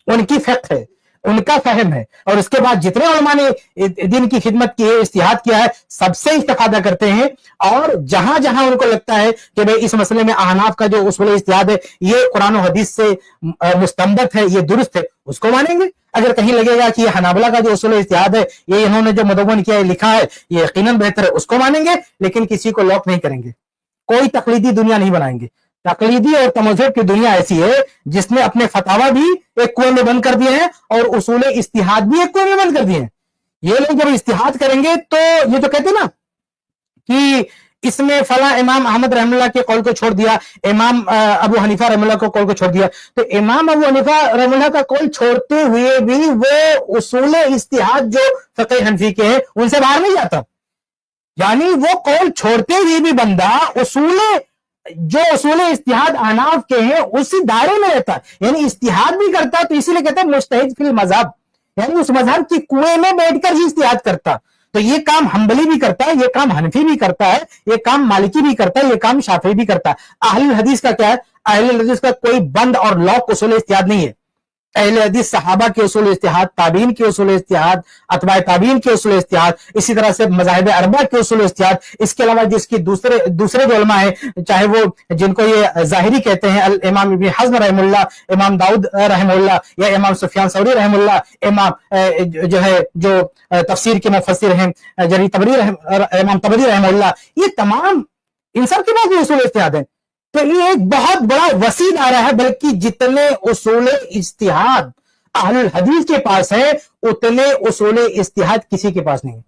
ان کی فقہ ہے, ان کا فہم ہے, اور اس کے بعد جتنے علماء نے دین کی خدمت کی ہے, اجتہاد کیا ہے, سب سے استفادہ کرتے ہیں. اور جہاں جہاں ان کو لگتا ہے کہ بھئی اس مسئلے میں احناف کا جو اصول اجتہاد ہے یہ قرآن و حدیث سے مستنبط ہے, یہ درست ہے, اس کو مانیں گے. اگر کہیں لگے گا کہ یہ حنابلہ کا جو اصول اجتہاد ہے, یہ انہوں نے جو مدون کیا ہے, لکھا ہے, یہ یقیناً بہتر ہے, اس کو مانیں گے. لیکن کسی کو لاک نہیں کریں گے, کوئی تقلیدی دنیا نہیں بنائیں گے. تقلیدی اور تمذہب کی دنیا ایسی ہے جس نے اپنے فتاوی بھی ایک کنویں میں بند کر دیے ہیں اور اصول اجتہاد بھی ایک کنویں میں بند کر دیے ہیں. یہ لوگ جب اجتہاد کریں گے تو یہ جو کہتے ہیں نا کہ اس میں فلاں امام احمد رحم اللہ کے قول کو چھوڑ دیا, امام ابو حنیفہ رحم اللہ کو قول کو چھوڑ دیا, تو امام ابو حنیفہ رحم اللہ کا قول چھوڑتے ہوئے بھی وہ اصول اجتہاد جو فقہ حنفی کے ہیں ان سے باہر نہیں جاتا. یعنی وہ قول چھوڑتے ہوئے بھی بندہ جو اصول اجتہاد احناف کے ہیں اسی دائرے میں رہتا ہے, یعنی اجتہاد بھی کرتا ہے. تو اسی لیے کہتے ہیں مجتہد فی المذہب, یعنی اس مذہب کی کنویں میں بیٹھ کر ہی اجتہاد کرتا. تو یہ کام حنبلی بھی کرتا ہے, یہ کام حنفی بھی کرتا ہے, یہ کام مالکی بھی کرتا ہے, یہ کام شافعی بھی کرتا ہے. اہل الحدیث کا کیا ہے؟ اہل الحدیث کا کوئی بند اور لاک اصول اجتہاد نہیں ہے. اہل حدیث صحابہ کے اصول اجتہاد, تابعین کے اصول اجتہاد, اتباع تابعین کے اصول اجتہاد, اسی طرح سے مذاہب اربعہ کے اصول اجتہاد, اس کے علاوہ جس کی دوسرے جو علماء ہیں, چاہے وہ جن کو یہ ظاہری کہتے ہیں, امام ابن حزم رحم اللہ, امام داؤد رحم اللہ, یا امام سفیان ثوری رحم اللہ, امام جو تفسیر کے مفسر ہیں امام طبری رحم اللہ, یہ تمام ان سب کے پاس بھی اصول اجتہاد ہیں. تو یہ ایک بہت بڑا وسیع دائرہ ہے, بلکہ جتنے اصول اجتہاد اہل الحدیث کے پاس ہیں اتنے اصول اجتہاد کسی کے پاس نہیں ہے,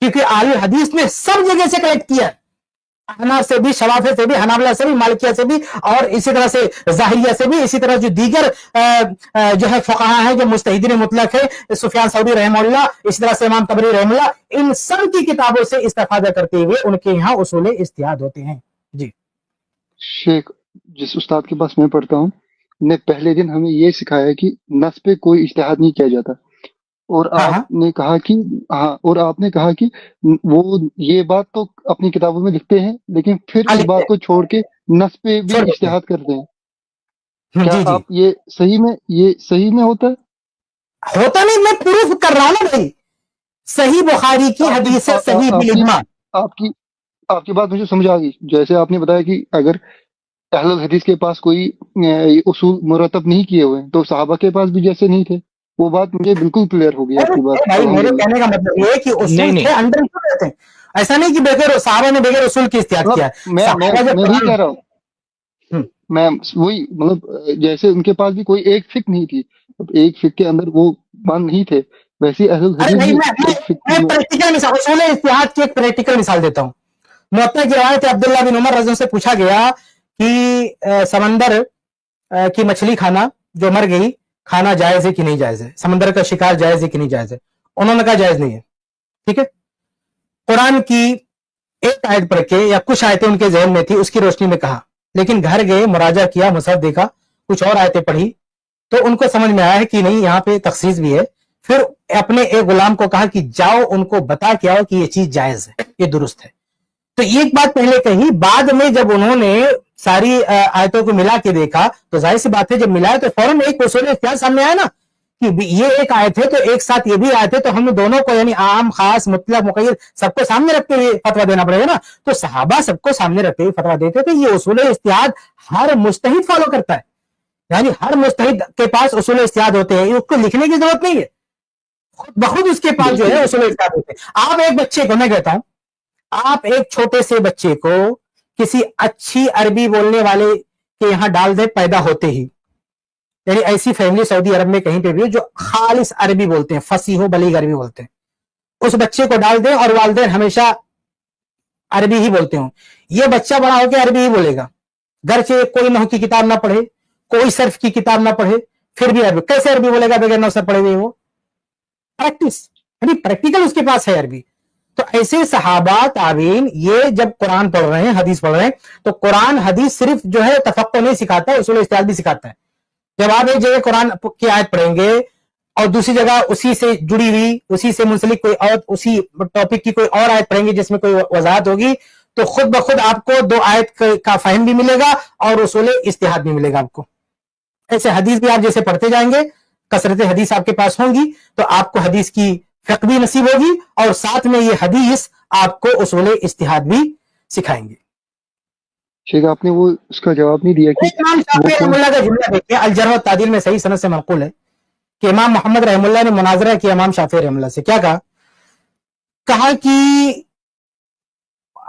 کیونکہ اہل الحدیث نے سب جگہ سے کلیکٹ کیا ہے, احناف سے بھی, شوافع سے بھی, حنابلہ سے بھی, مالکیہ سے بھی, اور اسی طرح سے ظاہریہ سے بھی, اسی طرح جو دیگر جو ہے فقہاء ہیں جو مجتہدین مطلق ہے, سفیان ثوری رحمہ اللہ, اسی طرح سے امام طبری رحمہ اللہ, ان سب کی کتابوں سے استفادہ کرتے ہوئے ان کے یہاں اصول اجتہاد ہوتے ہیں. جی شیخ جس استاد کے پاس میں پڑھتا ہوں نے پہلے دن ہمیں یہ سکھایا کہ نص پہ کوئی اجتہاد نہیں کیا جاتا, اور آپ نے کہا کہ آپ نے کہا کہ وہ یہ بات تو اپنی کتابوں میں لکھتے ہیں لیکن پھر اس بات کو چھوڑ کے نص پہ بھی اجتہاد کرتے ہیں. کیا آپ یہ صحیح میں ہوتا نہیں؟ میں پروف کر رہا ہوں نا بھائی, صحیح بخاری کی حدیث سے صحیح بالاجماع. آپ کی بات مجھے سمجھ آ گئی. جیسے آپ نے بتایا کہ اگر اہل الحدیث کے پاس کوئی اصول مرتب نہیں کیے ہوئے تو صحابہ کے پاس بھی جیسے نہیں تھے, وہ بات مجھے بالکل کلیئر ہو گئی آپ کی بات. میرے کہنے کا مطلب یہ ہے کہ اصول تھے انڈر رہتے ہیں, ایسا نہیں کہ بغیر صحابہ نے بغیر اصول کی اجتہاد کیا. میں نہیں کہہ رہا ہوں, میں وہی مطلب جیسے ان کے پاس بھی کوئی ایک فقہ نہیں تھی, ایک فقہ کے اندر وہ بند نہیں تھے, ویسے اہل الحدیث اصول اجتہاد کی ایک پریکٹیکل مثال دیتا ہوں. موطا کی روایت عبداللہ بن عمر رضی اللہ عنہ سے پوچھا گیا کہ سمندر کی مچھلی کھانا جو مر گئی کھانا جائز ہے کہ نہیں جائز ہے, سمندر کا شکار جائز ہے کہ نہیں جائز ہے. انہوں نے کہا جائز نہیں ہے. ٹھیک ہے, قرآن کی ایک آیت پڑھ کے یا کچھ آیتیں ان کے ذہن میں تھی, اس کی روشنی میں کہا, لیکن گھر گئے مراجعہ کیا, مصحف دیکھا, کچھ اور آیتیں پڑھی تو ان کو سمجھ میں آیا ہے کہ نہیں یہاں پہ تخصیص بھی ہے. پھر اپنے ایک غلام کو کہا کہ جاؤ ان کو بتا کے آؤ کہ یہ چیز جائز ہے, یہ درست ہے. تو ایک بات پہلے کہی, بعد میں جب انہوں نے ساری آیتوں کو ملا کے دیکھا تو ظاہر سی بات ہے جب ملایا تو فوراً ایک اصول اختیار سامنے آیا نا کہ یہ ایک آیت ہے تو ایک ساتھ یہ بھی آیت ہے, تو ہم دونوں کو یعنی عام خاص مطلق مقید سب کو سامنے رکھتے ہوئے فتویٰ دینا پڑے گا نا. تو صحابہ سب کو سامنے رکھتے ہوئے فتویٰ دیتے تھے. یہ اصول اجتہاد ہر مجتہد فالو کرتا ہے, یعنی ہر مجتہد کے پاس اصول اجتہاد ہوتے ہیں, اس کو لکھنے کی ضرورت نہیں ہے, بخود اس کے پاس جو ہے اصول اجتہاد ہوتے ہیں. آپ ایک بچے کو, میں کہتا ہوں آپ ایک چھوٹے سے بچے کو کسی اچھی عربی بولنے والے کے یہاں ڈال دیں پیدا ہوتے ہی, یعنی ایسی فیملی سعودی عرب میں کہیں پہ بھی جو خالص عربی بولتے ہیں, فصیح و بلیغ عربی بولتے ہیں, اس بچے کو ڈال دیں اور والدین ہمیشہ عربی ہی بولتے ہوں, یہ بچہ بڑا ہو کے عربی ہی بولے گا, گرچہ کوئی نحو کی کتاب نہ پڑھے, کوئی صرف کی کتاب نہ پڑھے, پھر بھی عربی کیسے عربی بولے گا بغیر نحو سے پڑھے ہوئے؟ وہ پریکٹس یعنی پریکٹیکل اس کے پاس ہے عربی. تو ایسے صحابہ تابعین یہ جب قرآن پڑھ رہے ہیں, حدیث پڑھ رہے ہیں, تو قرآن حدیث صرف جو ہے تفقہ نہیں سکھاتا ہے, اصول اجتہاد بھی سکھاتا ہے. جب آپ ایک جگہ قرآن کی آیت پڑھیں گے اور دوسری جگہ اسی سے جڑی ہوئی اسی سے منسلک کوئی اور اسی ٹاپک کی کوئی اور آیت پڑھیں گے جس میں کوئی وضاحت ہوگی تو خود بخود آپ کو 2 آیت کا فہم بھی ملے گا اور اصول اجتہاد بھی ملے گا آپ کو. ایسے حدیث بھی آپ جیسے پڑھتے جائیں گے کثرت حدیث آپ کے پاس ہوں گی تو آپ کو حدیث کی فقہ بھی نصیب ہوگی اور ساتھ میں یہ حدیث آپ کو اصول اجتہاد بھی سکھائیں گے. شیخ آپ نے وہ اس کا جواب نہیں دیا کہ امام شافعی رحمہ اللہ کا جملہ دیکھیں الجرح والتعدیل میں صحیح سند سے منقول ہے کہ امام محمد رحمہ اللہ نے مناظرہ کیا امام شافعی رحمہ اللہ سے. کیا کہا کہ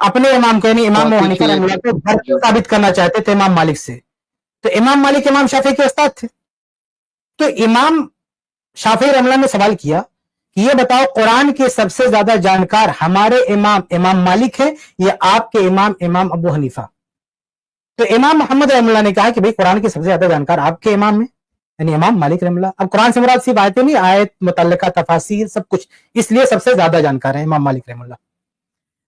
اپنے امام کو یعنی امام ابو حنیفہ رحمہ اللہ کو برتر ثابت کرنا چاہتے تھے امام مالک سے. تو امام مالک امام شافعی کے استاد تھے. تو امام شافعی رحمہ اللہ نے سوال کیا کہ یہ بتاؤ قرآن کے سب سے زیادہ جانکار ہمارے امام مالک ہے یا آپ کے امام ابو حنیفہ؟ تو امام محمد رحمہ اللہ نے کہا کہ بھئی قرآن کے سب سے زیادہ جانکار آپ کے امام میں یعنی امام مالک رحمہ اللہ. اب قرآن سے مراد صرف آیتیں نہیں آیت متعلقہ تفاسیر سب کچھ اس لیے سب سے زیادہ جانکار ہے امام مالک رحمہ اللہ.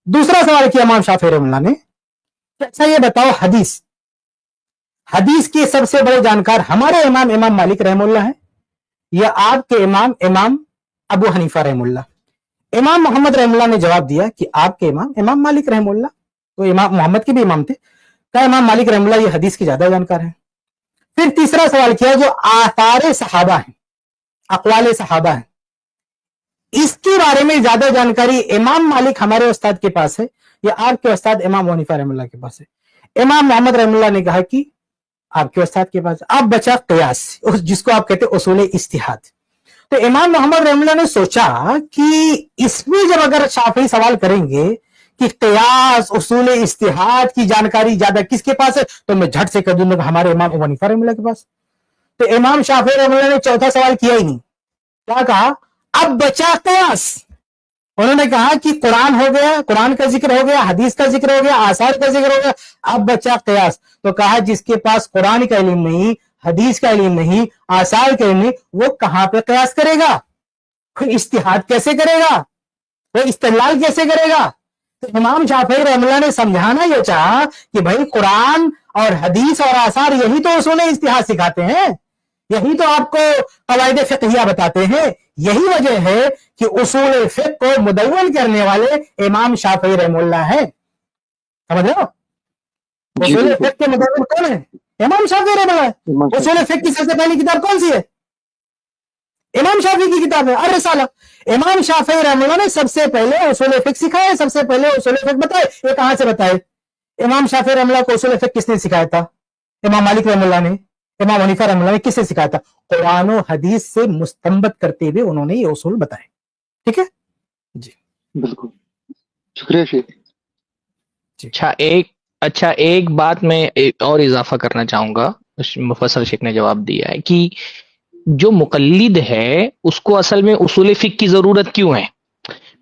دوسرا سوال کیا امام شافعی رحمہ اللہ نے کہ اچھا یہ بتاؤ حدیث کے سب سے بڑے جانکار ہمارے امام مالک رحمہ اللہ ہے یا آپ کے امام ابو حنیفہ رحمہ اللہ؟ امام محمد رحمہ اللہ نے جواب دیا کہ آپ کے امام مالک رحمہ اللہ. تو امام محمد کے بھی امام تھے. کہا امام مالک رحمہ اللہ یہ حدیث کی زیادہ جانکار ہیں. پھر تیسرا سوال کیا جو آثار صحابہ ہیں اقوال صحابہ ہیں اس کے بارے میں زیادہ جانکاری امام مالک ہمارے استاد کے پاس ہے یا آپ کے استاد امام ابو حنیفہ رحمہ اللہ کے پاس ہے؟ امام محمد رحمہ اللہ نے کہا کہ آپ کے استاد کے پاس. اب بچا قیاس جس کو آپ کہتے ہیں اصول اجتہاد. تو امام محمد رحمہ اللہ نے سوچا کہ اس میں جب اگر شافعی سوال کریں گے کہ قیاس اصول اجتہاد کی جانکاری زیادہ کس کے پاس ہے تو میں جھٹ سے کہہ دوں گا ہمارے امام ابو حنیفہ رحمہ اللہ کے پاس. تو امام شافعی رحمہ اللہ نے چوتھا سوال کیا ہی نہیں. کیا کہا؟ اب بچا قیاس. انہوں نے کہا کہ قرآن ہو گیا قرآن کا ذکر ہو گیا حدیث کا ذکر ہو گیا آثار کا ذکر ہو گیا اب بچا قیاس. تو کہا جس کے پاس قرآن کا علم نہیں حدیث کا علم نہیں آثار کا علم نہیں وہ کہاں پہ قیاس کرے گا؟ وہ اجتہاد کیسے کرے گا؟ وہ استدلال کیسے کرے گا؟ تو امام شافعی رحمہ اللہ نے سمجھانا یہ چاہا کہ بھائی قرآن اور حدیث اور آثار یہی تو اصول اجتہاد سکھاتے ہیں یہی تو آپ کو قواعد فقہیہ بتاتے ہیں. یہی وجہ ہے کہ اصول فقہ کو مدون کرنے والے امام شافعی رحمہ اللہ ہیں. سمجھ رہے ہو؟ اصول فقہ کے مدون کون ہے؟ امام شافعی رحمہ اللہ. اصول فقہ کی سب سے پہلی کتاب کون سی ہے؟ امام شافعی کی کتاب ہے الرسالہ. امام شافعی رحمہ اللہ نے سب سے پہلے اصول فقہ سکھائے سب سے پہلے اصول فقہ بتائے. یہ کہاں سے بتائے؟ امام شافعی رحمہ اللہ کو اصول فقہ کس نے سکھایا تھا؟ امام مالک رحمہ اللہ نے. امام حنیفہ رحمہ اللہ نے کس سے سکھایا تھا؟ قرآن و حدیث سے مستنبط کرتے ہوئے انہوں نے یہ اصول بتائے. ٹھیک ہے جی بالکل شکریہ شیخ. اچھا ایک بات میں اور اضافہ کرنا چاہوں گا. مفسر شیخ نے جواب دیا ہے کہ جو مقلد ہے اس کو اصل میں اصول فقہ کی ضرورت کیوں ہے؟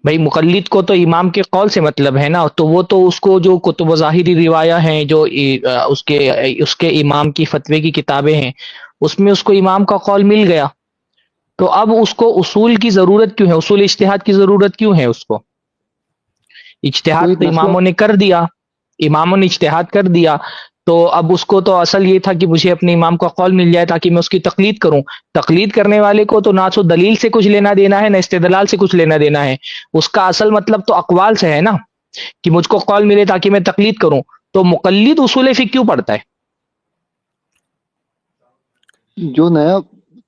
بھائی مقلد کو تو امام کے قول سے مطلب ہے نا. تو وہ تو اس کو جو کتب و ظاہری روایہ ہیں جو اس کے امام کی فتوے کی کتابیں ہیں اس میں اس کو امام کا قول مل گیا. تو اب اس کو اصول کی ضرورت کیوں ہے؟ اصول اجتہاد کی ضرورت کیوں ہے اس کو؟ اجتہاد تو اماموں نے کر دیا اجتہاد کر دیا. تو اب اس کو تو اصل یہ تھا کہ مجھے اپنے امام کا قول مل جائے تاکہ میں اس کی تقلید کروں. تقلید کرنے والے کو تو نہ تو دلیل سے کچھ لینا دینا ہے نہ استدلال سے کچھ لینا دینا ہے. اس کا اصل مطلب تو اقوال سے ہے نا کہ مجھ کو قول ملے تاکہ میں تقلید کروں. تو مقلد اصول فقہ کیوں پڑھتا ہے؟ جو نیا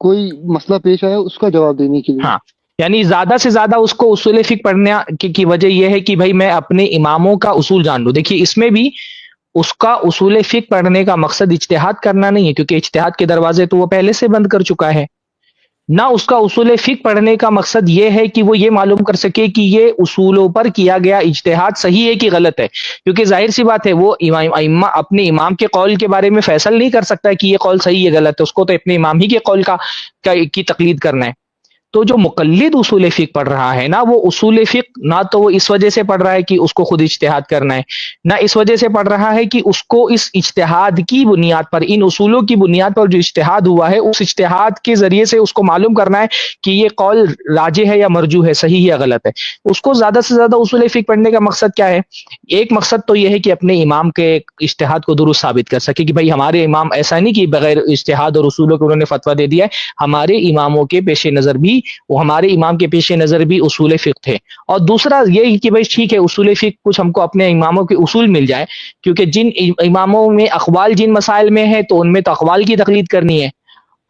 کوئی مسئلہ پیش آیا اس کا جواب دینے کے لیے. ہاں یعنی زیادہ سے زیادہ اس کو اصول فقہ پڑھنے کی وجہ یہ ہے کہ بھائی میں اپنے اماموں کا اصول جان لوں. دیکھیے اس میں بھی اس کا اصول فقہ پڑھنے کا مقصد اجتہاد کرنا نہیں ہے کیونکہ اجتہاد کے دروازے تو وہ پہلے سے بند کر چکا ہے. نہ اس کا اصول فقہ پڑھنے کا مقصد یہ ہے کہ وہ یہ معلوم کر سکے کہ یہ اصولوں پر کیا گیا اجتہاد صحیح ہے کہ غلط ہے. کیونکہ ظاہر سی بات ہے وہ اپنے امام کے قول کے بارے میں فیصل نہیں کر سکتا ہے کہ یہ قول صحیح ہے غلط ہے. اس کو تو اپنے امام ہی کے قول کی تقلید کرنا ہے. تو جو مقلد اصول فقہ پڑھ رہا ہے نا، وہ اصول فقہ نہ تو وہ اس وجہ سے پڑھ رہا ہے کہ اس کو خود اجتہاد کرنا ہے، نہ اس وجہ سے پڑھ رہا ہے کہ اس کو اس اجتہاد کی بنیاد پر، ان اصولوں کی بنیاد پر جو اجتہاد ہوا ہے اس اجتہاد کے ذریعے سے اس کو معلوم کرنا ہے کہ یہ قول راجح ہے یا مرجوح ہے، صحیح یا غلط ہے۔ اس کو زیادہ سے زیادہ اصول فقہ پڑھنے کا مقصد کیا ہے؟ ایک مقصد تو یہ ہے کہ اپنے امام کے اجتہاد کو درست ثابت کر سکے کہ بھائی ہمارے امام ایسا نہیں کہ بغیر اجتہاد اور اصولوں کے انہوں نے فتویٰ دے دیا ہے، ہمارے اماموں کے پیش نظر بھی، وہ ہمارے امام کے پیش نظر بھی اصول فقہ تھے۔ اور دوسرا یہ کہ بھائی ٹھیک ہے اصول فقہ کچھ ہم کو اپنے اماموں کے اصول مل جائے، کیونکہ جن اماموں میں اقوال جن مسائل میں ہے تو ان میں تو اقوال کی تقلید کرنی ہے،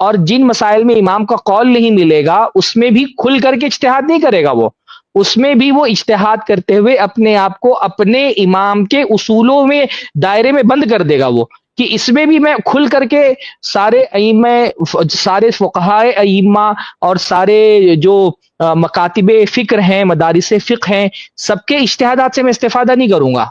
اور جن مسائل میں امام کا قول نہیں ملے گا اس میں بھی کھل کر کے اجتہاد نہیں کرے گا، وہ اس میں بھی وہ اجتہاد کرتے ہوئے اپنے آپ کو اپنے امام کے اصولوں میں دائرے میں بند کر دے گا، وہ کہ اس میں بھی میں کھل کر کے سارے ائمہ، سارے فقہائے ائمہ اور سارے جو مکاتب فکر ہیں، مدارس فقہ ہیں، سب کے اجتہادات سے میں استفادہ نہیں کروں گا،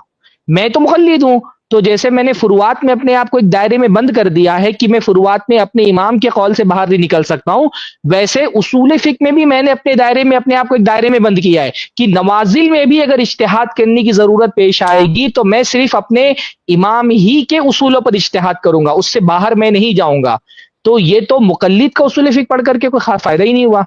میں تو مقلد ہوں۔ تو جیسے میں نے فروعات میں اپنے آپ کو ایک دائرے میں بند کر دیا ہے کہ میں فروعات میں اپنے امام کے قول سے باہر نہیں نکل سکتا ہوں، ویسے اصول فقہ میں بھی میں نے اپنے دائرے میں اپنے آپ کو ایک دائرے میں بند کیا ہے کہ نوازل میں بھی اگر اجتہاد کرنے کی ضرورت پیش آئے گی تو میں صرف اپنے امام ہی کے اصولوں پر اجتہاد کروں گا، اس سے باہر میں نہیں جاؤں گا۔ تو یہ تو مقلد کا اصول فقہ پڑھ کر کے کوئی خاص فائدہ ہی نہیں ہوا۔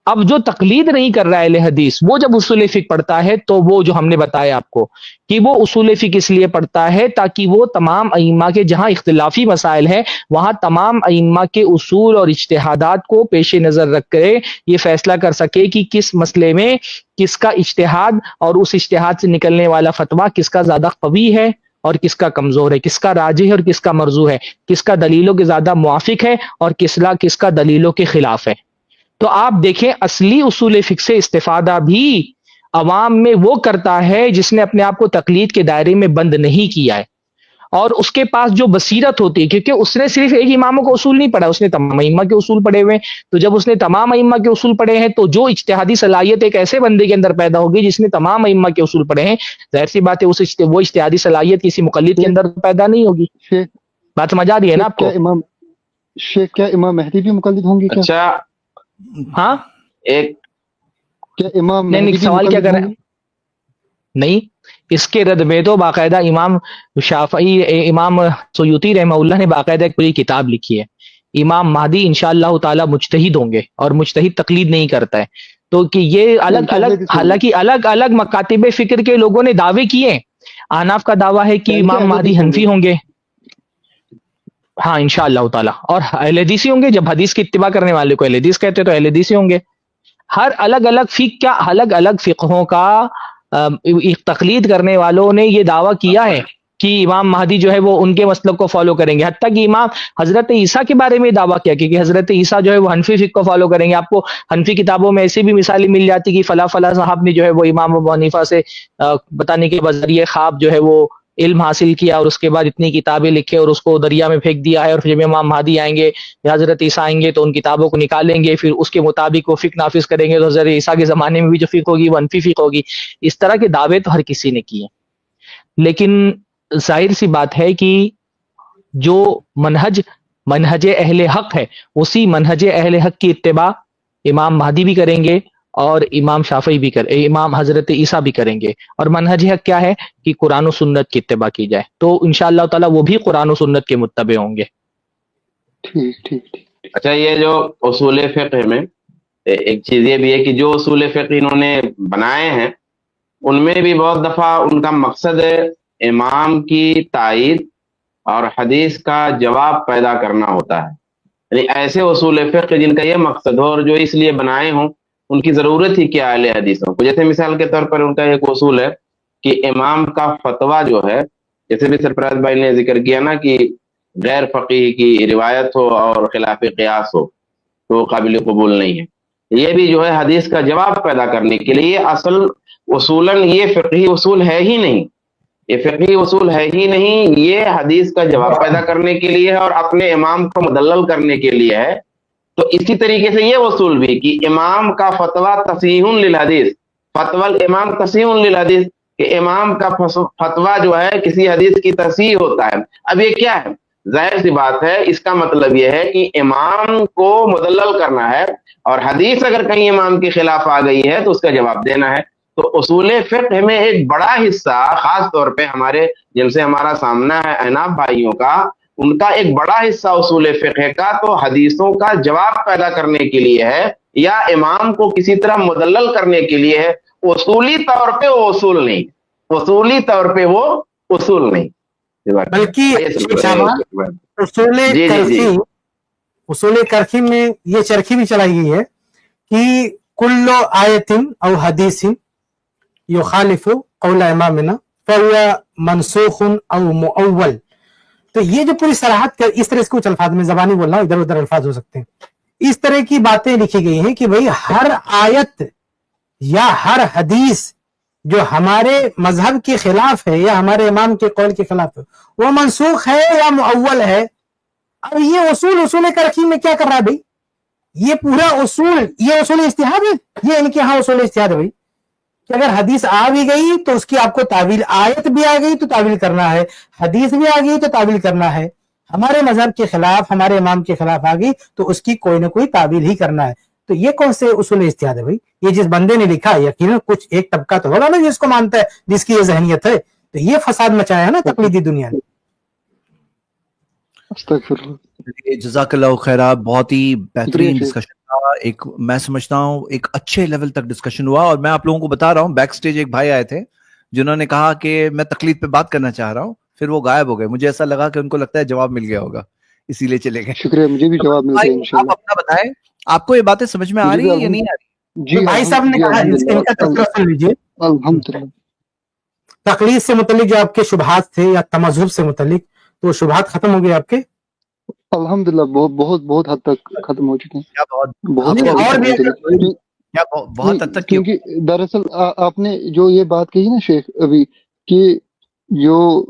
اب جو تقلید نہیں کر رہا ہے اہل حدیث، وہ جب اصول فقہ پڑھتا ہے تو وہ جو ہم نے بتایا آپ کو کہ وہ اصول فقہ اس لیے پڑھتا ہے تاکہ وہ تمام ائمہ کے جہاں اختلافی مسائل ہیں وہاں تمام ائمہ کے اصول اور اجتہادات کو پیش نظر رکھ کر یہ فیصلہ کر سکے کہ کس مسئلے میں کس کا اجتہاد اور اس اجتہاد سے نکلنے والا فتویٰ کس کا زیادہ قوی ہے اور کس کا کمزور ہے، کس کا راجح ہے اور کس کا مرجوح ہے، کس کا دلیلوں کے زیادہ موافق ہے اور کس کا دلیلوں کے خلاف ہے۔ تو آپ دیکھیں اصلی اصول فقہ سے استفادہ بھی عوام میں وہ کرتا ہے جس نے اپنے آپ کو تقلید کے دائرے میں بند نہیں کیا ہے، اور اس کے پاس جو بصیرت ہوتی ہے، کیونکہ اس نے صرف ایک اماموں کو اصول نہیں پڑھا، اس نے تمام ائمہ کے اصول پڑھے ہوئے ہیں۔ تو جب اس نے تمام ائمہ کے اصول پڑھے ہیں تو جو اجتہادی صلاحیت ایک ایسے بندے کے اندر پیدا ہوگی جس نے تمام ائمہ کے اصول پڑھے ہیں، ظاہر سی بات ہے وہ اجتہادی صلاحیت کسی مقلد کے اندر پیدا نہیں ہوگی۔ بات سمجھ آ رہی ہے نا آپ کو؟ کیا امام مہدی بھی مقلد ہوں گے؟ اچھا ہاں، ایک کیا امام نہیں سوال کیا کر رہے ہیں؟ نہیں، اس کے رد میں تو باقاعدہ امام شافعی، امام سیوطی رحمہ اللہ نے باقاعدہ ایک پوری کتاب لکھی ہے۔ امام مہدی انشاءاللہ تعالی مجتہد ہوں گے، اور مجتہد تقلید نہیں کرتا ہے۔ تو کہ یہ الگ الگ، حالانکہ الگ الگ مکاتب فکر کے لوگوں نے دعوے کیے ہیں۔ احناف کا دعویٰ ہے کہ امام مہدی حنفی ہوں گے، ہاں انشاءاللہ تعالی، اور اہل حدیثی ہوں گے۔ جب حدیث کی اتباع کرنے والے کو اہل حدیث کہتے ہیں تو اہل حدیثی ہوں گے۔ ہر الگ الگ فقہ کا، الگ الگ فقہوں کا تقلید کرنے والوں نے یہ دعویٰ کیا ہے کہ امام مہدی جو ہے وہ ان کے مسلک کو فالو کریں گے۔ حتیٰ کہ امام حضرت عیسیٰ کے بارے میں دعویٰ کیا کہ حضرت عیسیٰ جو ہے وہ حنفی فقہ کو فالو کریں گے۔ آپ کو حنفی کتابوں میں ایسی بھی مثالیں مل جاتی کہ فلاں فلاں صاحب نے جو ہے وہ امام ابو حنیفہ سے بتانے کے بذریعے خواب جو ہے وہ علم حاصل کیا، اور اس کے بعد اتنی کتابیں لکھے اور اس کو دریا میں پھینک دیا ہے، اور پھر جب امام مہدی آئیں گے یا حضرت عیسیٰ آئیں گے تو ان کتابوں کو نکالیں گے، پھر اس کے مطابق وہ فقہ نافذ کریں گے، تو حضرت عیسیٰ کے زمانے میں بھی جو فقہ ہوگی وہ حنفی فقہ ہوگی۔ اس طرح کے دعوے تو ہر کسی نے کیے، لیکن ظاہر سی بات ہے کہ جو منہج اہل حق ہے اسی منہج اہل حق کی اتباع امام مہدی بھی کریں گے اور امام شافعی بھی امام حضرت عیسیٰ بھی کریں گے۔ اور منہج حق کیا ہے کہ قرآن و سنت کی اتباع کی جائے، تو انشاءاللہ تعالی وہ بھی قرآن و سنت کے متبع ہوں گے۔ ٹھیک۔ اچھا، یہ جو اصول فقہ میں ایک چیز یہ بھی ہے کہ جو اصول فقہ انہوں نے بنائے ہیں ان میں بھی بہت دفعہ ان کا مقصد امام کی تائید اور حدیث کا جواب پیدا کرنا ہوتا ہے، یعنی ایسے اصول فقہ جن کا یہ مقصد ہو اور جو اس لیے بنائے ہوں ان کی ضرورت ہی کیا اہل حدیثوں کو۔ جیسے مثال کے طور پر ان کا ایک اصول ہے کہ امام کا فتویٰ جو ہے، جیسے بھی سرفراز بھائی نے ذکر کیا نا کہ غیر فقیہ کی روایت ہو اور خلاف قیاس ہو تو قابل قبول نہیں ہے، یہ بھی جو ہے حدیث کا جواب پیدا کرنے کے لیے اصل اصولاً یہ فقہی اصول ہے ہی نہیں، یہ فقہی اصول ہے ہی نہیں، یہ حدیث کا جواب پیدا کرنے کے لیے ہے اور اپنے امام کو مدلل کرنے کے لیے ہے۔ تو اسی طریقے سے یہ اصول بھی کہ امام کا فتویٰ تصحیح للحدیث، فتویٰ الامام تصحیح للحدیث، کہ امام کا فتویٰ جو ہے کسی حدیث کی تصحیح ہوتا ہے۔ اب یہ کیا ہے؟ ظاہر سی بات ہے اس کا مطلب یہ ہے کہ امام کو مدلل کرنا ہے، اور حدیث اگر کہیں امام کے خلاف آ گئی ہے تو اس کا جواب دینا ہے. تو اصول فقہ میں ایک بڑا حصہ، خاص طور پہ ہمارے جن سے ہمارا سامنا ہے احناف بھائیوں کا، ان کا ایک بڑا حصہ اصول فقہ کا تو حدیثوں کا جواب پیدا کرنے کے لیے ہے، یا امام کو کسی طرح مدلل کرنے کے لیے ہے. اصولی طور پہ وہ اصول نہیں، اصولی طور پہ وہ اصول نہیں، بلکہ اصول کرخی میں یہ چرخی بھی چلائی گئی ہے کہ کل آیت او حدیث یخالف قول امامنا فهو منسوخ او مؤول. تو یہ جو پوری صراحت اس طرح، اس کچھ الفاظ میں زبانی بول رہا ہوں، ادھر ادھر الفاظ ہو سکتے ہیں، اس طرح کی باتیں لکھی گئی ہیں کہ بھئی ہر آیت یا ہر حدیث جو ہمارے مذہب کے خلاف ہے یا ہمارے امام کے قول کے خلاف ہے وہ منسوخ ہے یا مؤول ہے. اب یہ اصول کرخی میں کیا کر رہا ہے بھائی؟ یہ پورا اصول، یہ اصول اجتہاد ہے، یہ ان کے ہاں اصول اجتہاد ہے بھائی، کہ اگر حدیث آ بھی گئی تو اس کی آپ کو تعویل، آیت بھی آ گئی تو تعویل کرنا ہے، حدیث بھی آ گئی تو تعویل کرنا ہے. ہمارے مذہب کے خلاف، ہمارے امام کے خلاف آ گئی تو اس کی کوئی نہ کوئی تعویل ہی کرنا ہے. تو یہ کون سے اصول اجتہاد ہے بھائی؟ یہ جس بندے نے لکھا، یقیناً کچھ ایک طبقہ تو ہوگا نا جس کو مانتا ہے، جس کی یہ ذہنیت ہے. تو یہ فساد مچایا ہے نا تقلیدی دنیا نے. جزاک اللہ خیرہ، بہت ہی بہترین ڈسکشن تھا. ایک میں سمجھتا ہوں ایک اچھے لیول تک ڈسکشن ہوا، اور میں آپ لوگوں کو بتا رہا ہوں بیک سٹیج ایک بھائی آئے تھے جنہوں نے کہا کہ میں تقلید پہ بات کرنا چاہ رہا ہوں، پھر وہ غائب ہو گئے. مجھے ایسا لگا کہ ان کو لگتا ہے جواب مل گیا ہوگا، اسی لیے چلے گئے. شکریہ، مجھے بھی جواب مل گیا انشاءاللہ. آپ اپنا بتائیں، آپ کو یہ باتیں سمجھ میں آ رہی ہیں یا نہیں آ رہی؟ جی بھائی صاحب نے کہا ان کا تذکرہ سن لیجیے. الحمدللہ. تقلید سے متعلق جو آپ کے شبہات تھے یا تمذہب سے متعلق، تو شبہات ختم ہو گئے آپ کے؟ الحمدللہ بہت حد تک ختم ہو چکے ہیں. بہت حد تک. کیونکہ دراصل آپ نے جو یہ بات کہی نا شیخ ابھی، کہ جو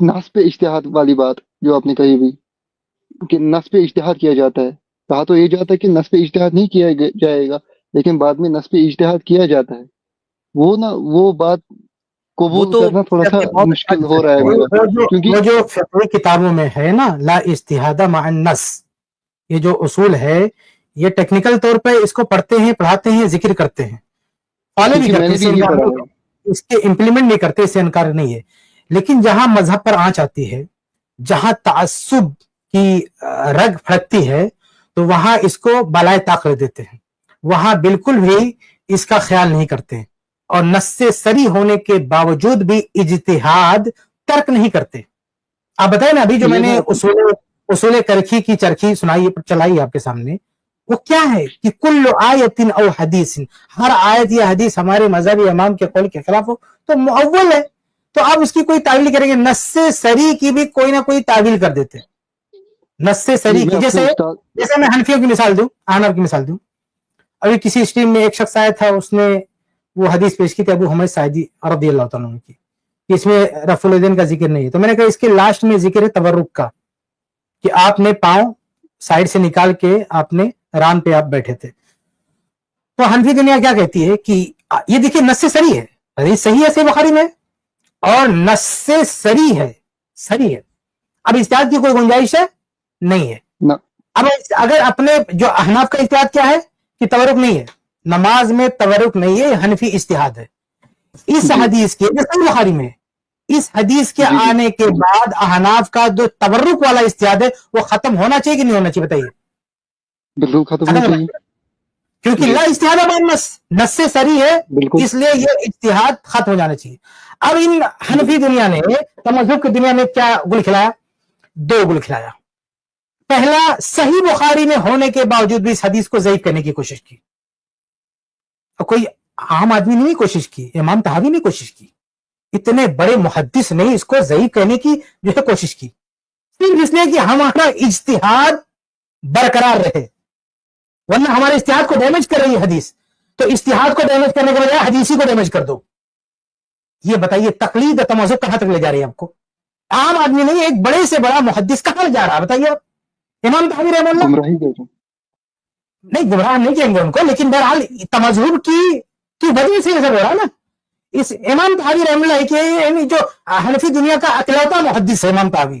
نصب اجتہاد والی بات جو آپ نے کہی ابھی، کہ نصب اجتہاد کیا جاتا ہے، کہا تو یہ جاتا ہے کہ نصب اجتہاد نہیں کیا جائے گا، لیکن بعد میں نصب اجتہاد کیا جاتا ہے. وہ بات قبول کرنا تھوڑا سا مشکل ہو رہا ہے، کیونکہ وہ جو فقہی کتابوں میں ہے نا، لا اجتہاد مع النص، یہ جو اصول ہے یہ ٹیکنیکل طور پہ اس کو پڑھتے ہیں، پڑھاتے ہیں، ذکر کرتے ہیں، فالو بھی کرتے ہیں، اس کے امپلیمنٹ نہیں کرتے، اس سے انکار نہیں ہے. لیکن جہاں مذہب پر آنچ آتی ہے، جہاں تعصب کی رگ پھڑکتی ہے، تو وہاں اس کو بالائے طاق رکھ دیتے ہیں، وہاں بالکل بھی اس کا خیال نہیں کرتے، اور نص سے سری ہونے کے باوجود بھی اجتہاد ترک نہیں کرتے. آپ بتائیں نا، ابھی جو میں نے اصول کرخی کی چرخی سنائی چلائی آپ کے سامنے، وہ کیا ہے کہ کل آیت او حدیث، ہر آیت یا حدیث ہمارے مذہبی امام کے قول کے خلاف ہو تو مؤول ہے. تو آپ اس کی کوئی تعویل کریں گے، نص سے سری کی بھی کوئی نہ کوئی تعویل کر دیتے ہیں. نص سے سری کی، جیسے میں حنفیوں کی مثال دوں، احناف کی مثال دوں. ابھی کسی اسٹریم میں ایک شخص آیا تھا، اس نے وہ حدیث پیش کی تھی ابو حمید ساعدی رضی اللہ تعالیٰ عنہ کی، کہ اس میں رفع الیدین کا ذکر نہیں ہے. تو میں نے کہا اس کے لاسٹ میں ذکر ہے تورک کا، کہ آپ نے پاؤں سائڈ سے نکال کے آپ نے ران پہ آپ بیٹھے تھے. تو حنفی دنیا کیا کہتی ہے کہ یہ دیکھیے نص سے سری ہے، حدیث صحیح ہے، صحیح بخاری میں، اور نص سے سری ہے. اب اجتہاد کی کوئی گنجائش ہے نہیں ہے. اب اگر اپنے جو احناف کا اجتہاد کیا ہے کہ تورک نہیں ہے، نماز میں تورک نہیں ہے، حنفی اجتہاد ہے. اس حدیث کے صحیح بخاری میں اس حدیث کے آنے کے بعد احناف کا جو تورک والا اجتہاد ہے وہ ختم ہونا چاہیے کہ نہیں ہونا چاہیے؟ بتائیے. بالکل ختم ہونا چاہیے، کیونکہ لا اجتہاد اب نص سے سری ہے، اس لیے یہ اجتہاد ختم ہو جانا چاہیے. اب ان حنفی دنیا نے، تمذہب کی دنیا میں کیا گل کھلایا؟ 2 گل کھلایا. پہلا، صحیح بخاری میں ہونے کے باوجود بھی اس حدیث کو ضعیف کرنے کی کوشش کی. کوئی عام آدمی نے نہیں کوشش کی، امام طحاوی نے کوشش کی، اتنے بڑے محدث نے اس کو ضعیف کرنے کی جو ہے کوشش کی، صرف اس لیے کہ ہمارا اجتہاد برقرار رہے، ورنہ ہمارے اجتہاد کو ڈیمیج کر رہی ہے حدیث. تو اجتہاد کو ڈیمیج کرنے کے بجائے حدیثی کو ڈیمیج کر دو. یہ بتائیے تقلید تمذہب کہاں تک لے جا رہی ہے آپ کو؟ عام آدمی نہیں، ایک بڑے سے بڑا محدث کہاں لے جا رہا ہے بتائیے آپ؟ امام طحاوی رحمہ اللہ نہیں گمراہ نہیں کہیں گے ان کو، لیکن بہرحال تمذہب کی وجہ سے یہ سب ہو رہا نا. اس امام طحاوی رحمہ اللہ کے جو حنفی دنیا کا اکلوتا محدث ہے امام طحاوی،